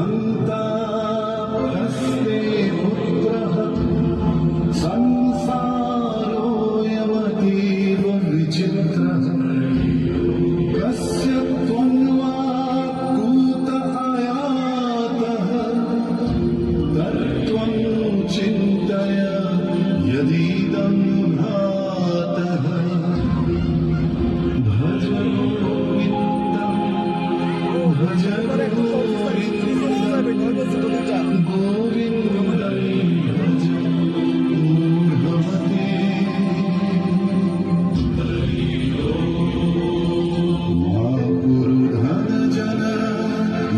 हन्ता हस्ते पुत्रः संसारोऽयमतीव विचित्रः कस्य त्वं वा कूत आयातः तत्त्वं चिन्तय यदीदं भ्रातः भज गोविन्दं भज गोविन्दं गोविन्दं भज मूढमते मा कुरु धनजन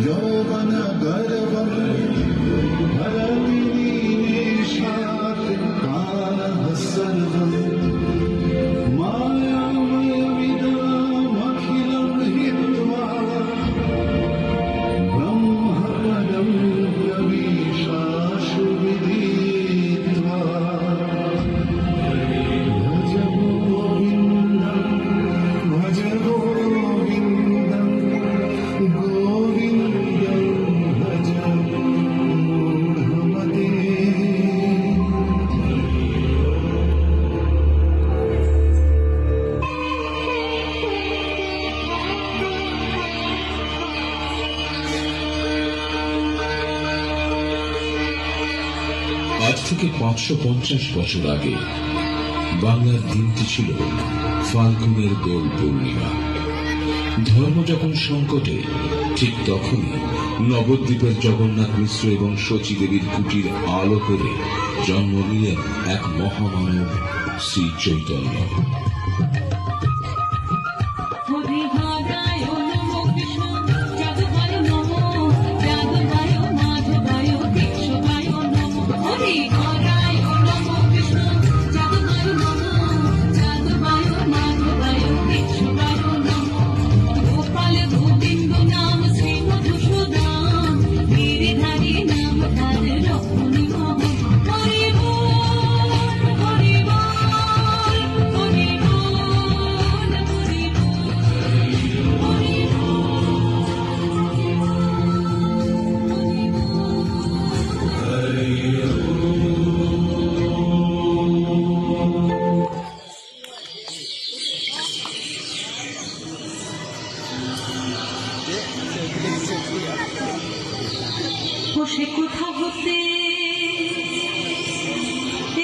यौवन गर्वं हरति निमेषात् कालः सर्वम् मायामयमिदमखिलं हित्वा ब्रह्मपदं प्रविशाशु विदित्वा भज गोविन्दं भज गोविन्दं गोविन्दं भज मूढमते আজ থেকে 550 বছর আগে বাংলার দিনটি ছিল ফাল্গুনের দোল পূর্ণিমা। ধর্ম যখন সংকটে, ঠিক তখনই নবদ্বীপের জগন্নাথ মিশ্র এবং শচী দেবীর কুটির আলো করে জন্ম নিলেন এক মহামানব শ্রী চৈতন্য। সে কোথা হতে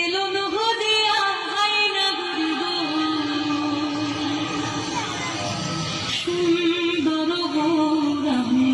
এলো নহদিয়া আয়না গরিব সুন্দর গৌরামে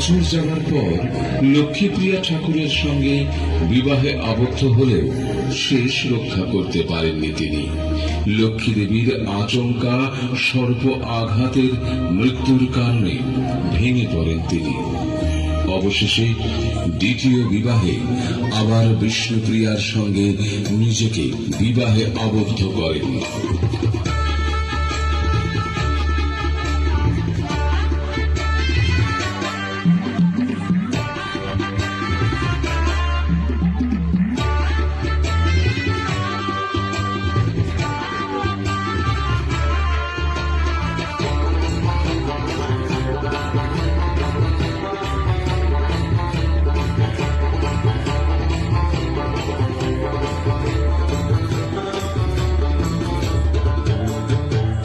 বছর যাওয়ার পর লক্ষ্মীপ্রিয়া ঠাকুরের সঙ্গে বিবাহে আবদ্ধ হলেও শেষ রক্ষা করতে পারেননি তিনি। লক্ষ্মী দেবীর আচমকা সর্প আঘাতের মৃত্যুর কারণে ভেঙে পড়েন তিনি। অবশেষে দ্বিতীয় বিবাহে আবার বিষ্ণুপ্রিয়ার সঙ্গে নিজেকে বিবাহে আবদ্ধ করেন।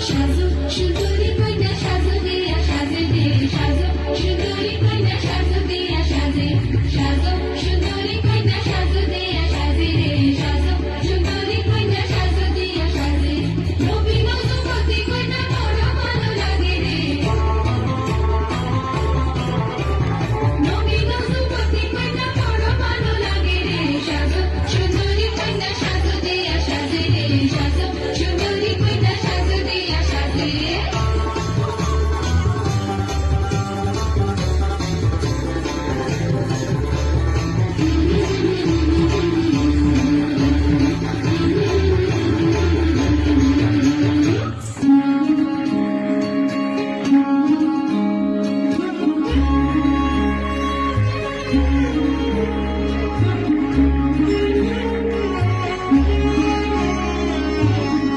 সাজো সুন্দরী কন্যা সাজো দিয়া সাজে দে সাজো সুন্দরী কন্যা সাজো দিয়া সাজে সাজো সুন্দরী কন্যা সাজো দিয়া সাজে রে সাজো সুন্দরী কন্যা সাজো দিয়া সাজে রবি নজপতি কন্যা বড় ভালো লাগে রে রবি নজপতি কন্যা বড় ভালো লাগে রে সাজো সুন্দরী কন্যা সাজো দিয়া সাজে রে সাজো সুন্দরী কন্যা সাজো দিয়া সাজে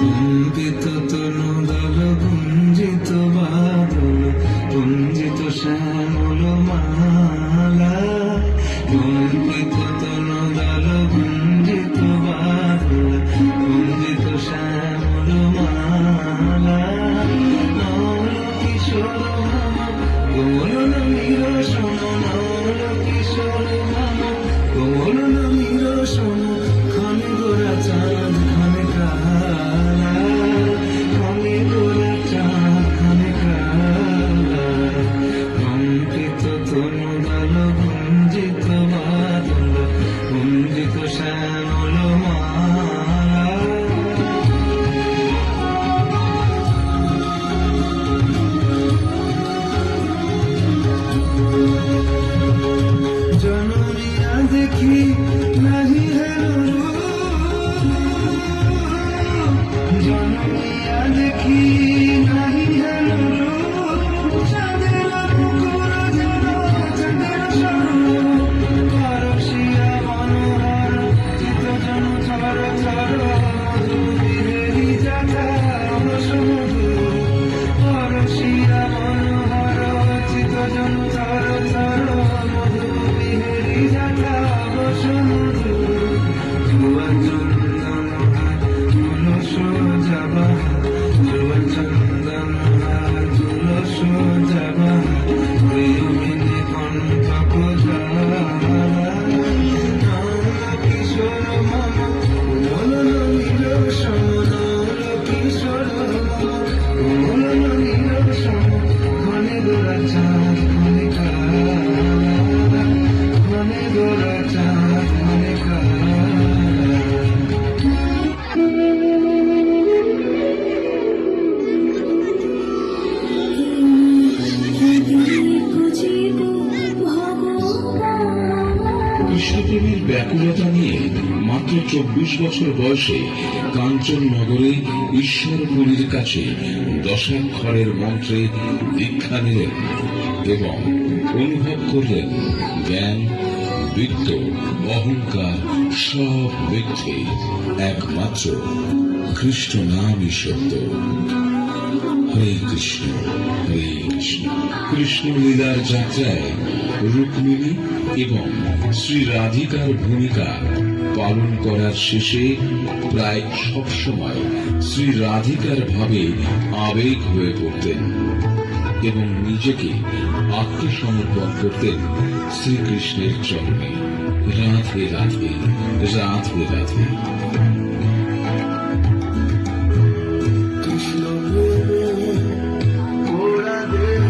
কুঞ্জিত তনুদল গুঞ্জিত বাদল কুঞ্জিত শ্যামল মালা কুঞ্জিত তনুদল গুঞ্জিত বাদল কুঞ্জিত শ্যামল মালা নল কিশোর মামা কোমল নিরসন নল কিশোর মামা কোমল নিরসন খনে গোরা চাঁদ খনে কালা খনে গোরা চাঁদ খনে কালা কঙ্কিত তনুদল গুঞ্জিত বাদল গুঞ্জিত শ্যামল মালা জনমিয়া দেখি নাহি হেলো জনমিয়া দেখি নাহি হেলো চাঁদের মুকুর যেন চাঁদের সরু পারসিয়া মনোহর চিত জন ছর ছর মধু বিহেরি যাতা সমধু পারসিয়া মনোহর চিত জন ছর ছর মধু বিহেরি যাতা সমধু জুয়া চন্দন তুলস যাবা জুয়া চন্দন তুলস যাবা প্রেমিনী কণ্ঠক কিশোর মামা কোমল নিরসন কিশোর মামা কোমল নিরসন খনে গোরা চাঁদ খনে কালা খনে গোরা চাঁদ খনে কালা কৃষ্ণপ্রেমের ব্যাকুলতা নিয়ে মাত্র 24 বছর বয়সে কাঞ্চননগরে ঈশ্বরপুরীর কাছে দশাক্ষরের মন্ত্রে দীক্ষা নিলেন এবং অনুভব করলেন জ্ঞান, বিত্ত, অহংকার সব মিথ্যে, একমাত্র কৃষ্ণ নামই সত্য। হরে কৃষ্ণ হরে কৃষ্ণ। কৃষ্ণ লীলার যাত্রায় রুক্মিণী এবং শ্রী রাধিকার ভূমিকা পালন করার শেষে প্রায় সবসময় শ্রী রাধিকার ভাবে আবেগ হয়ে পড়তেন এবং নিজেকে আত্মসমর্পণ করতেন শ্রীকৃষ্ণের চরণে। রাধে রাধে রাধে রাধে। কৃষ্ণ প্রেমে ওরা দেহ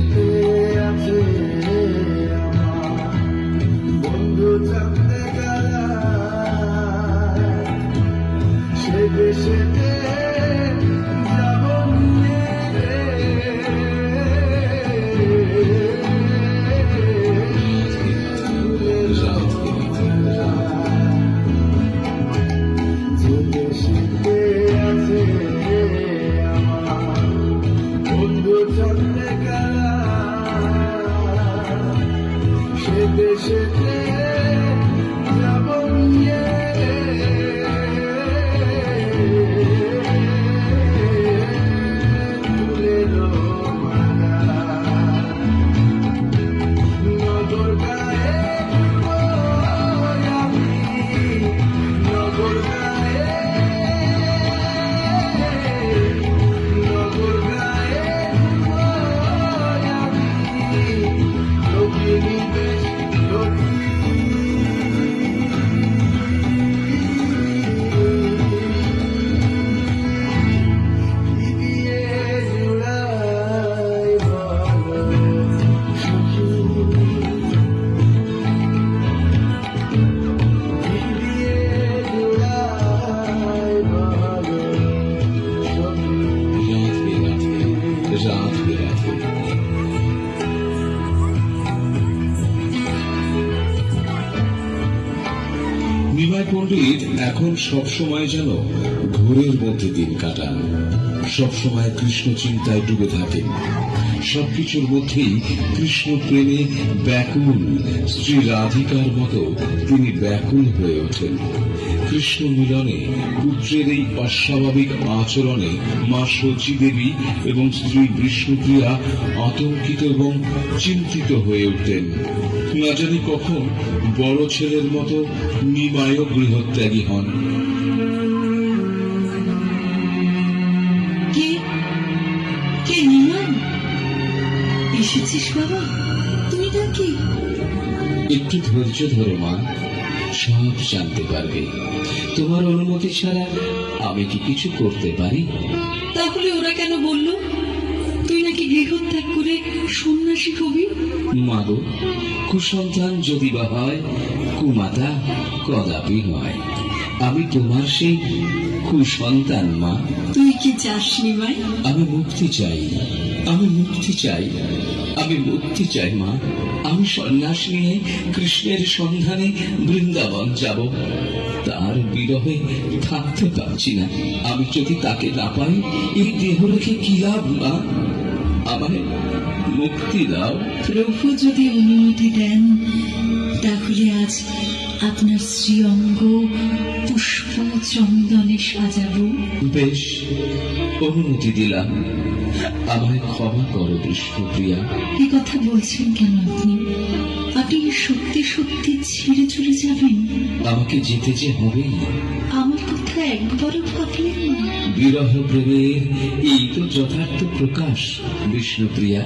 দেশেতে আছে আমার বন্ধু চাঁদে গেলা সে দেশেতে যাব নিয়ে যে দেশেতে আছে আমার বন্ধু চাঁদে গেলা সে দেশেতে যাব নিয়ে ফুলের মালা নগর গায়ে আমি নগর গায়ে আমি লোকিনী বেশ কি দিয়ে জুড়াই বলো সখী কি দিয়ে জুড়াই বলো সখী রাধে রাধে রাধে। নিমাই পণ্ডিত এখন সবসময় যেন ঘোরের মধ্যে দিন কাটান, সবসময় কৃষ্ণ চিন্তায় ডুবে থাকেন। সবকিছুর মধ্যেই কৃষ্ণ প্রেমে ব্যাকুল, শ্রী রাধিকার মতো তিনি ব্যাকুল হয়ে ওঠেন। কৃষ্ণ মিলনে পুত্রের এই অস্বাভাবিক আচরণে মা শচী দেবী এবং স্ত্রী বিষ্ণুপ্রিয়া আতঙ্কিত এবং চিন্তিত হয়ে উঠতেন। না জানি কখন বড় ছেলের মতো নিমায়ও গৃহত্যাগী হন। কে কে নিমাই এসেছিস বাবা? তুমি নাকি? একটু ধৈর্য ধরো মা, সব জানতে পারবে। তোমার অনুমতি ছাড়া আমি কি কিছু করতে পারি? তাহলে ওরা কেন বললো তুই নাকি গৃহত্যাগ করে সন্ন্যাসী হবি? মাগো, কুসন্তান যদি বা হয়, কুমাতা কদাপি নয়। আমি তোমার সেই কুসন্তান মা। তুই কি চাস নিমাই? আমি মুক্তি চাই, আমি মুক্তি চাই, আমি মুক্তি চাই মা। আমি সন্ন্যাস নিয়ে কৃষ্ণের সন্ধানে বৃন্দাবন যাব। তার বিরহে থাকতে পারছি না। আমি যদি তাকে না পাই, এই দেহ রেখে কি লাভ মা? আমায় মুক্তি দাও। প্রভু যদি অনুমতি দেন তাহলে আজ আপনার শ্রীঅঙ্গ পুষ্প চন্দনে সাজাবো। বেশ, অনুমতি দিলাম। আমায় ক্ষমা করো বিষ্ণুপ্রিয়া। এ কথা বলছেন কেন আপনি? আপনি সত্যি সত্যি ছেড়ে চলে যাবেন? আমাকে যেতে যে হবেই। আমার কথা একবারও ভাবলেন না? বিরহ প্রেমের এই তো যথার্থ প্রকাশ বিষ্ণুপ্রিয়া।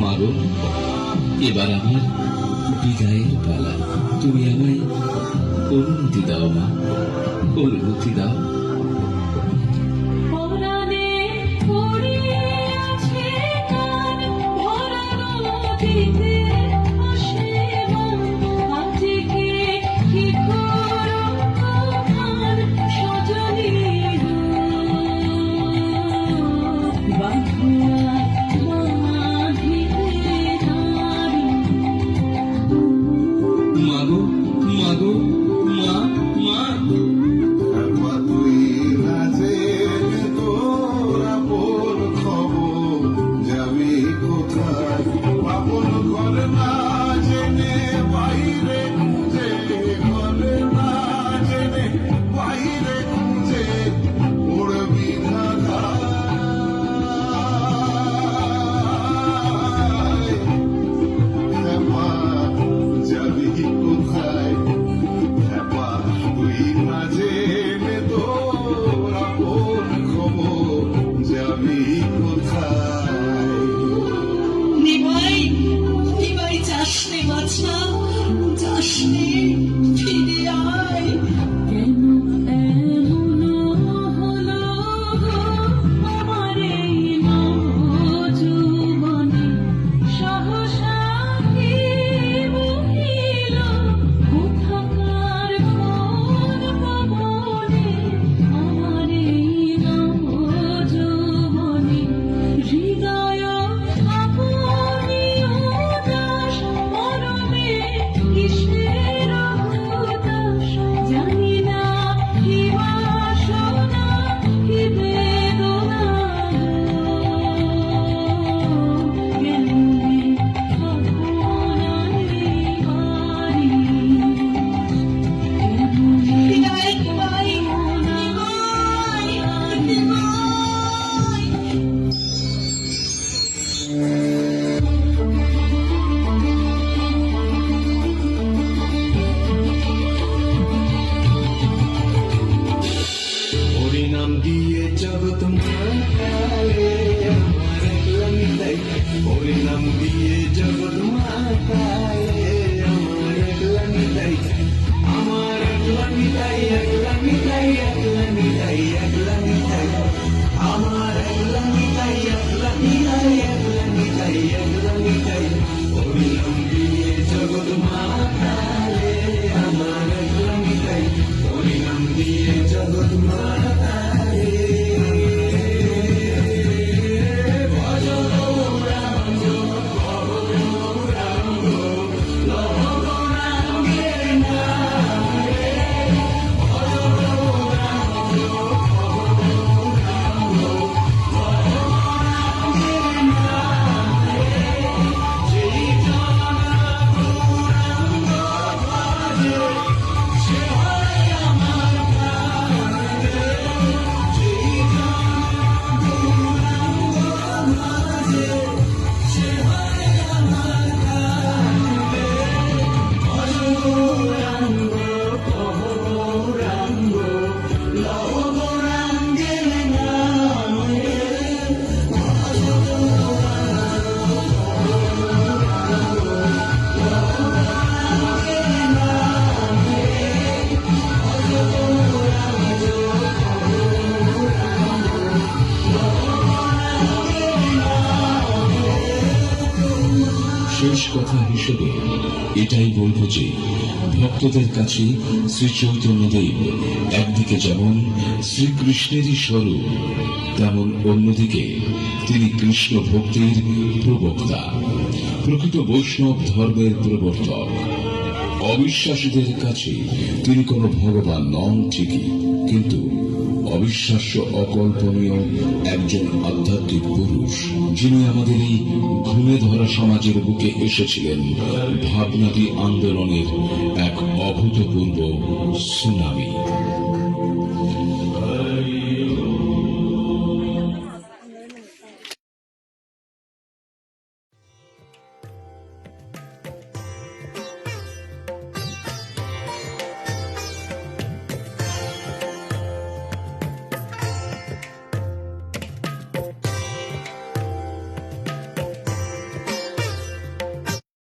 মাগো, এবার আমার বিদায়ের পালা। তুমি আমায় অনুমতি দাও মা, অনুমতি দাও। মাগো, মাগো, কথা হিসেবে এটাই বলবো যে ভক্তদের কাছে শ্রী চৈতন্যদেব একদিকে যেমন শ্রীকৃষ্ণেরই স্বরূপ, তেমন অন্যদিকে তিনি কৃষ্ণ ভক্তির প্রবক্তা, প্রকৃত বৈষ্ণব ধর্মের প্রবর্তক। অবিশ্বাসীদের কাছে তিনি কোনো ভগবান নন ঠিকই, কিন্তু অবিশ্বাস্য অকল্পনীয় একজন আধ্যাত্মিক পুরুষ, যিনি আমাদের এই ঘুমে ধরা সমাজের বুকে এসেছিলেন ভাবনাদি আন্দোলনের এক অভূতপূর্ব সুনামি।